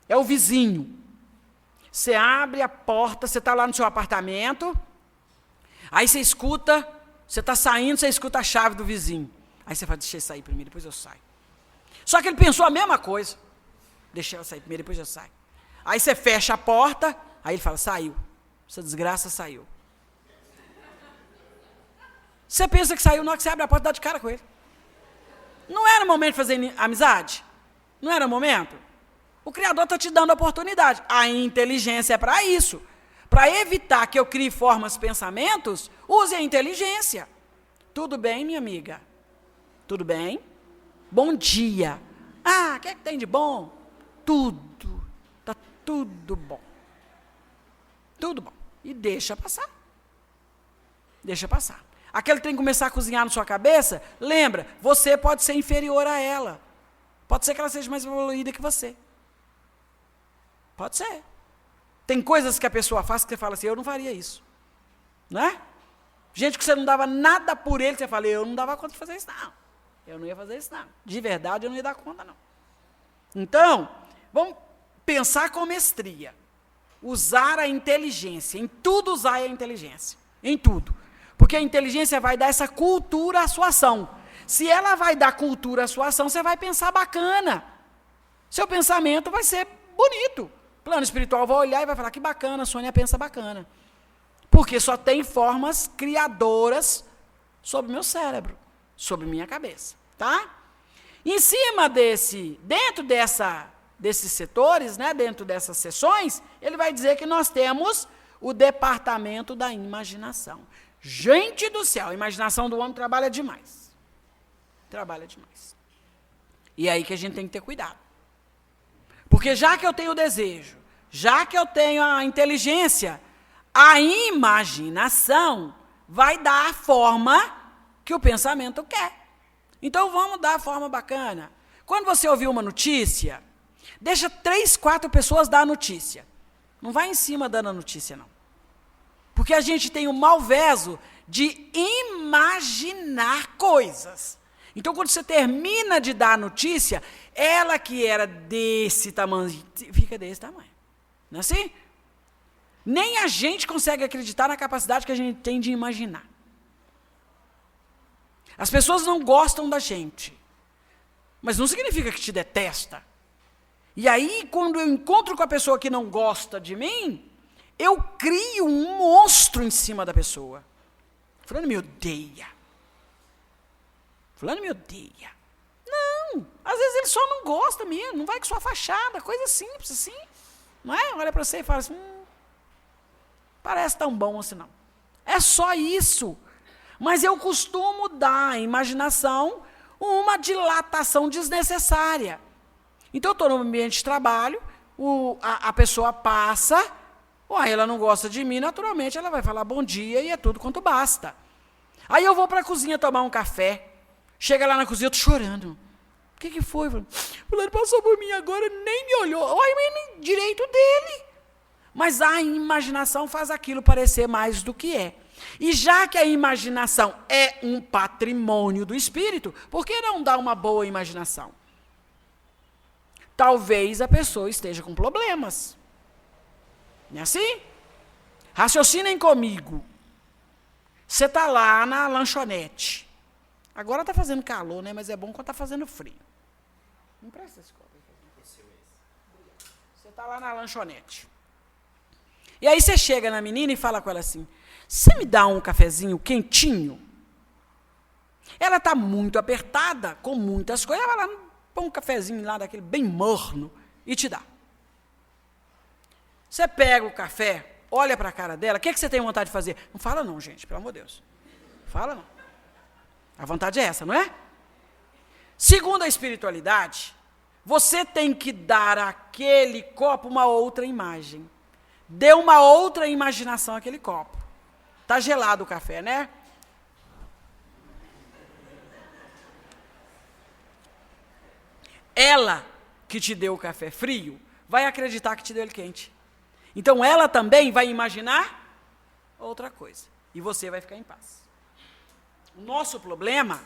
Speaker 1: É o vizinho. Você abre a porta, você está lá no seu apartamento, aí você escuta, você está saindo, você escuta a chave do vizinho. Aí você fala, deixa ele sair primeiro, depois eu saio. Só que ele pensou a mesma coisa. Deixa ela sair primeiro, depois eu saio. Aí você fecha a porta, aí ele fala, saiu. Essa desgraça saiu. Você pensa que saiu, na hora que você abre a porta, dá de cara com ele. Não era o momento de fazer amizade? Não era o momento? O Criador está te dando a oportunidade. A inteligência é para isso. Para evitar que eu crie formas, pensamentos, use a inteligência. Tudo bem, minha amiga? Tudo bem? Bom dia. Ah, o que é que tem de bom? Tudo. Está tudo bom. Tudo bom. E deixa passar. Deixa passar. Aquele trem começar a cozinhar na sua cabeça, lembra, você pode ser inferior a ela. Pode ser que ela seja mais evoluída que você. Pode ser. Tem coisas que a pessoa faz que você fala assim, eu não faria isso. Não é? Gente que você não dava nada por ele, você fala, eu não dava conta de fazer isso, não. Eu não ia fazer isso, não. De verdade, eu não ia dar conta, não. Então, vamos pensar com mestria. Usar a inteligência. Em tudo usar a inteligência. Em tudo. Porque a inteligência vai dar essa cultura à sua ação. Se ela vai dar cultura à sua ação, você vai pensar bacana. Seu pensamento vai ser bonito. O plano espiritual vai olhar e vai falar, que bacana, a Sônia pensa bacana. Porque só tem formas criadoras sobre o meu cérebro, sobre minha cabeça, tá? Em cima dentro desses setores, né, dentro dessas sessões, ele vai dizer que nós temos o departamento da imaginação. Gente do céu, a imaginação do homem trabalha demais. Trabalha demais. E é aí que a gente tem que ter cuidado. Porque já que eu tenho o desejo, já que eu tenho a inteligência, a imaginação vai dar a forma que o pensamento quer. Então vamos dar a forma bacana. Quando você ouvir uma notícia, deixa 3, 4 pessoas dar a notícia. Não vai em cima dando a notícia, não. Porque a gente tem o malveso de imaginar coisas. Então, quando você termina de dar a notícia, ela que era desse tamanho, fica desse tamanho. Não é assim? Nem a gente consegue acreditar na capacidade que a gente tem de imaginar. As pessoas não gostam da gente. Mas não significa que te detesta. E aí, quando eu encontro com a pessoa que não gosta de mim, eu crio um monstro em cima da pessoa. Fulano me odeia. Fulano me odeia. Não, às vezes ele só não gosta mesmo, não vai com sua fachada, coisa simples assim. Não é? Olha para você e fala assim, parece tão bom assim não. É só isso. Mas eu costumo dar à imaginação uma dilatação desnecessária. Então eu estou no ambiente de trabalho, a pessoa passa, ela não gosta de mim, naturalmente ela vai falar bom dia e é tudo quanto basta. Aí eu vou para a cozinha tomar um café, chega lá na cozinha, eu estou chorando. O que foi? Fulano passou por mim agora, nem me olhou. Olha, mas direito dele. Mas a imaginação faz aquilo parecer mais do que é. E já que a imaginação é um patrimônio do espírito, por que não dar uma boa imaginação? Talvez a pessoa esteja com problemas. Não é assim? Raciocinem comigo. Você está lá na lanchonete. Agora está fazendo calor, né? Mas é bom quando está fazendo frio. Não presta esse copo. Você está lá na lanchonete. E aí você chega na menina e fala com ela assim, você me dá um cafezinho quentinho? Ela está muito apertada, com muitas coisas. Ela vai lá, põe um cafezinho lá daquele bem morno e te dá. Você pega o café, olha para a cara dela, o que você tem vontade de fazer? Não fala não, gente, pelo amor de Deus. Fala não. A vontade é essa, não é? Segundo a espiritualidade, você tem que dar àquele copo uma outra imagem. Dê uma outra imaginação àquele copo. Está gelado o café, né? Ela que te deu o café frio, vai acreditar que te deu ele quente. Então, ela também vai imaginar outra coisa. E você vai ficar em paz. O nosso problema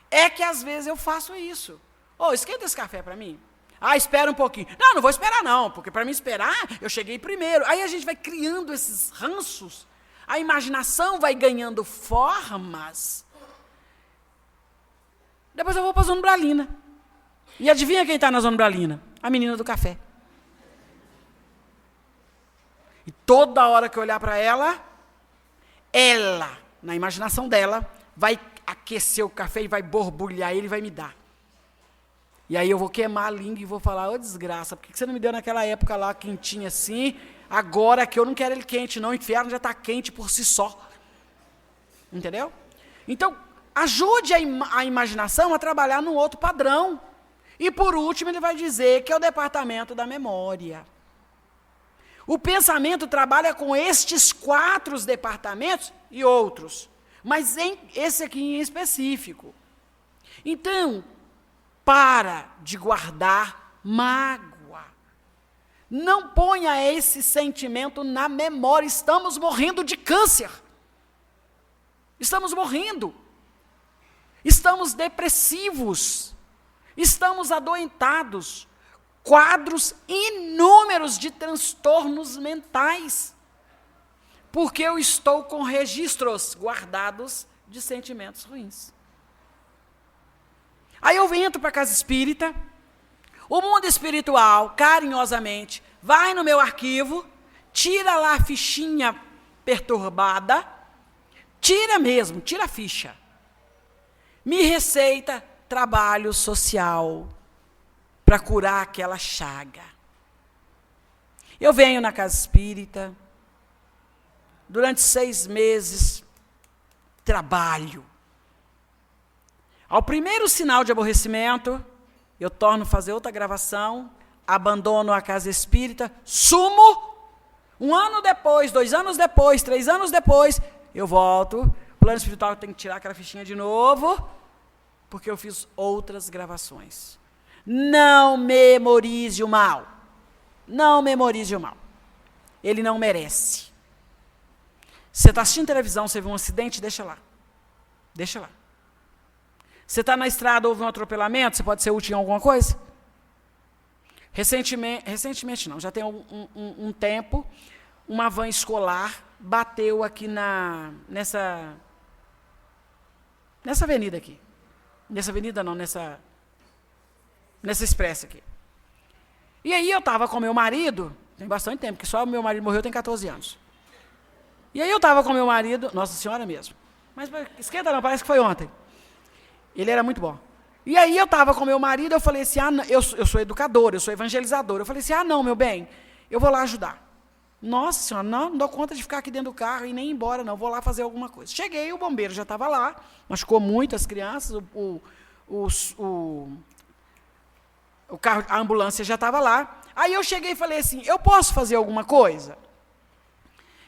Speaker 1: é que às vezes eu faço isso. Esquenta esse café para mim. Espera um pouquinho. Não vou esperar não, porque para mim esperar, eu cheguei primeiro. Aí a gente vai criando esses ranços, a imaginação vai ganhando formas. Depois eu vou para a Zona Umbralina. E adivinha quem está na Zona Umbralina? A menina do café. E toda hora que eu olhar para ela, na imaginação dela, vai aquecer o café e vai borbulhar ele e vai me dar. E aí eu vou queimar a língua e vou falar, desgraça, por que você não me deu naquela época lá quentinho assim? Agora que eu não quero ele quente, não, o inferno já está quente por si só. Entendeu? Então, ajude a imaginação a trabalhar num outro padrão. E por último, ele vai dizer que é o departamento da memória. O pensamento trabalha com estes 4 departamentos e outros, mas esse aqui em específico. Então, para de guardar mágoa. Não ponha esse sentimento na memória. Estamos morrendo de câncer. Estamos morrendo. Estamos depressivos. Estamos adoentados. Quadros inúmeros de transtornos mentais. Porque eu estou com registros guardados de sentimentos ruins. Aí eu entro para a casa espírita, o mundo espiritual, carinhosamente, vai no meu arquivo, tira lá a fichinha perturbada, tira a ficha. Me receita trabalho social para curar aquela chaga. Eu venho na casa espírita, durante 6 meses, trabalho. Ao primeiro sinal de aborrecimento, eu torno a fazer outra gravação, abandono a casa espírita, sumo, 1 ano depois, 2 anos depois, 3 anos depois, eu volto, plano espiritual tem que tirar aquela fichinha de novo, porque eu fiz outras gravações. Não memorize o mal. Não memorize o mal. Ele não merece. Você está assistindo televisão, você viu um acidente, deixa lá. Deixa lá. Você está na estrada, houve um atropelamento, você pode ser útil em alguma coisa? Recentemente não, já tem um tempo, uma van escolar bateu aqui nessa avenida aqui. Nessa avenida não, nessa expressa aqui. E aí eu estava com meu marido, tem bastante tempo, porque só o meu marido morreu tem 14 anos. E aí eu estava com meu marido, Nossa Senhora mesmo, mas esquenta não, parece que foi ontem. Ele era muito bom. E aí eu estava com meu marido, eu falei assim, eu sou educador, eu sou evangelizador. Eu falei assim, não, meu bem, eu vou lá ajudar. Nossa Senhora, não dou conta de ficar aqui dentro do carro e nem ir embora, não, vou lá fazer alguma coisa. Cheguei, o bombeiro já estava lá, machucou muito as crianças, o carro, a ambulância já estava lá. Aí eu cheguei e falei assim, eu posso fazer alguma coisa?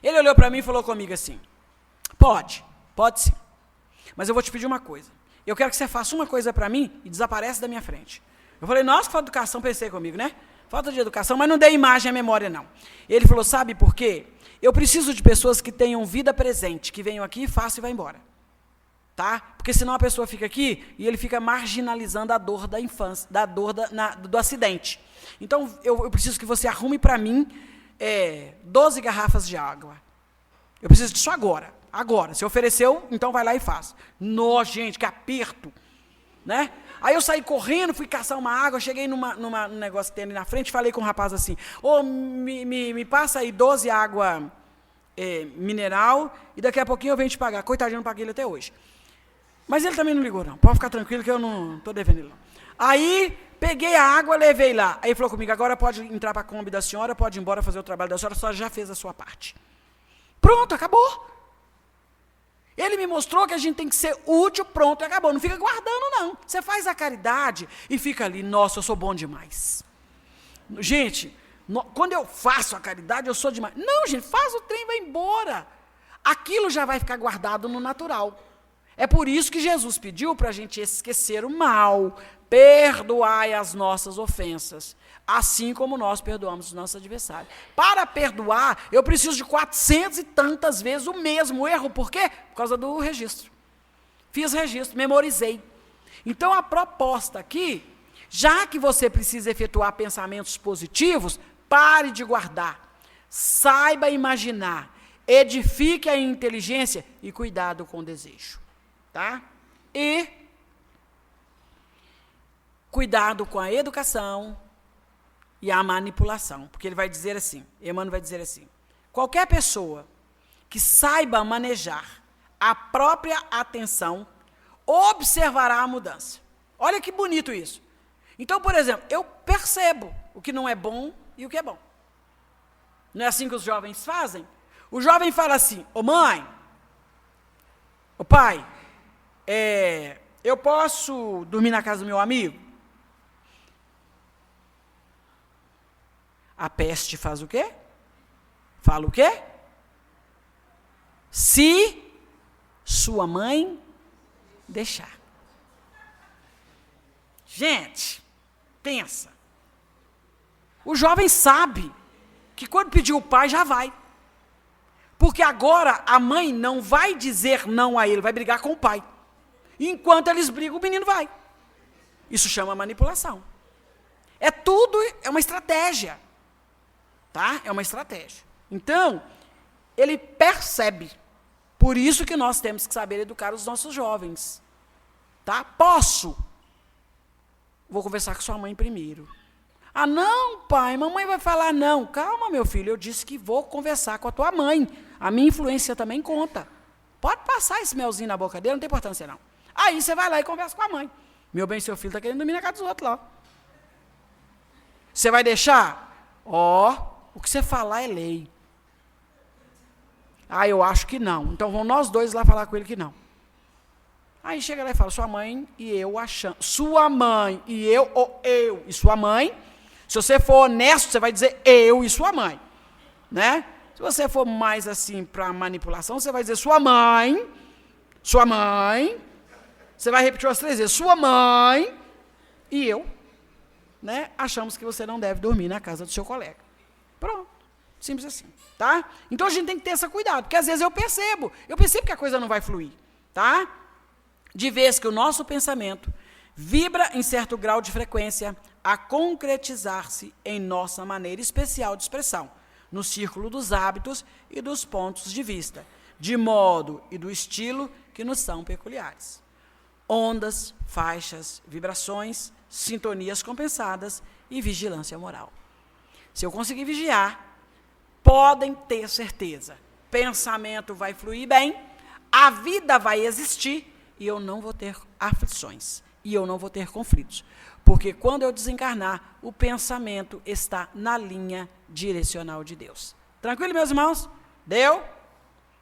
Speaker 1: Ele olhou para mim e falou comigo assim, pode sim, mas eu vou te pedir uma coisa. Eu quero que você faça uma coisa para mim e desaparece da minha frente. Eu falei, nossa, que falta de educação, pensei comigo, né? Falta de educação, mas não dei imagem à memória, não. Ele falou, sabe por quê? Eu preciso de pessoas que tenham vida presente, que venham aqui, façam e vão embora. Tá? Porque senão a pessoa fica aqui e ele fica marginalizando a dor da infância, da dor do acidente. Então, eu preciso que você arrume para mim 12 garrafas de água. Eu preciso disso agora. Agora, se ofereceu, então vai lá e faz. Nossa, gente, que aperto. Né? Aí eu saí correndo, fui caçar uma água, cheguei num negócio que tem ali na frente, falei com o rapaz assim, me passa aí 12 água mineral, e daqui a pouquinho eu venho te pagar. Coitadinho, eu não paguei ele até hoje. Mas ele também não ligou, não. Pode ficar tranquilo que eu não estou devendo ele, não. Aí, peguei a água, levei lá. Aí ele falou comigo, agora pode entrar para a Kombi da senhora, pode ir embora fazer o trabalho da senhora já fez a sua parte. Pronto, acabou. Ele me mostrou que a gente tem que ser útil, pronto, e acabou. Não fica guardando, não. Você faz a caridade e fica ali, nossa, eu sou bom demais. Gente, quando eu faço a caridade, eu sou demais. Não, gente, faz o trem e vai embora. Aquilo já vai ficar guardado no natural. É por isso que Jesus pediu para a gente esquecer o mal, perdoai as nossas ofensas, assim como nós perdoamos os nossos adversários. Para perdoar, eu preciso de 400 e tantas vezes o mesmo erro. Por quê? Por causa do registro. Fiz registro, memorizei. Então, a proposta aqui, já que você precisa efetuar pensamentos positivos, pare de guardar. Saiba imaginar. Edifique a inteligência e cuidado com o desejo. Tá? E cuidado com a educação e a manipulação. Porque ele vai dizer assim, Emmanuel vai dizer assim, qualquer pessoa que saiba manejar a própria atenção, observará a mudança. Olha que bonito isso. Então, por exemplo, eu percebo o que não é bom e o que é bom. Não é assim que os jovens fazem? O jovem fala assim, ô mãe, ô pai, eu posso dormir na casa do meu amigo? A peste faz o quê? Fala o quê? Se sua mãe deixar. Gente, pensa. O jovem sabe que quando pedir o pai já vai. Porque agora a mãe não vai dizer não a ele, vai brigar com o pai. Enquanto eles brigam, o menino vai. Isso chama manipulação. É tudo, é uma estratégia. Tá? É uma estratégia. Então, ele percebe. Por isso que nós temos que saber educar os nossos jovens. Tá? Posso? Vou conversar com sua mãe primeiro. Ah, não, pai, mamãe vai falar não. Calma, meu filho, eu disse que vou conversar com a tua mãe. A minha influência também conta. Pode passar esse melzinho na boca dele, não tem importância não. Aí você vai lá e conversa com a mãe. Meu bem, seu filho está querendo dormir na casa dos outros lá. Você vai deixar? O que você falar é lei. Ah, eu acho que não. Então vão nós dois lá falar com ele que não. Aí chega lá e fala, sua mãe e eu achando. Sua mãe e eu, ou eu e sua mãe. Se você for honesto, você vai dizer eu e sua mãe. Né? Se você for mais assim para manipulação, você vai dizer sua mãe. Você vai repetir umas 3 vezes, sua mãe e eu, né, achamos que você não deve dormir na casa do seu colega. Pronto, simples assim, tá? Então a gente tem que ter esse cuidado, porque às vezes eu percebo que a coisa não vai fluir, tá? De vez que o nosso pensamento vibra em certo grau de frequência a concretizar-se em nossa maneira especial de expressão, no círculo dos hábitos e dos pontos de vista, de modo e do estilo que nos são peculiares. Ondas, faixas, vibrações, sintonias compensadas e vigilância moral. Se eu conseguir vigiar, podem ter certeza, pensamento vai fluir bem, a vida vai existir e eu não vou ter aflições, e eu não vou ter conflitos. Porque quando eu desencarnar, o pensamento está na linha direcional de Deus. Tranquilo, meus irmãos? Deu?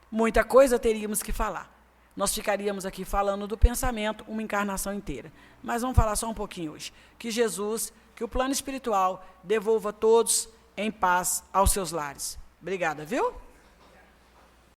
Speaker 1: Muita coisa teríamos que falar. Nós ficaríamos aqui falando do pensamento uma encarnação inteira. Mas vamos falar só um pouquinho hoje. Que Jesus, que o plano espiritual devolva todos em paz aos seus lares. Obrigada, viu?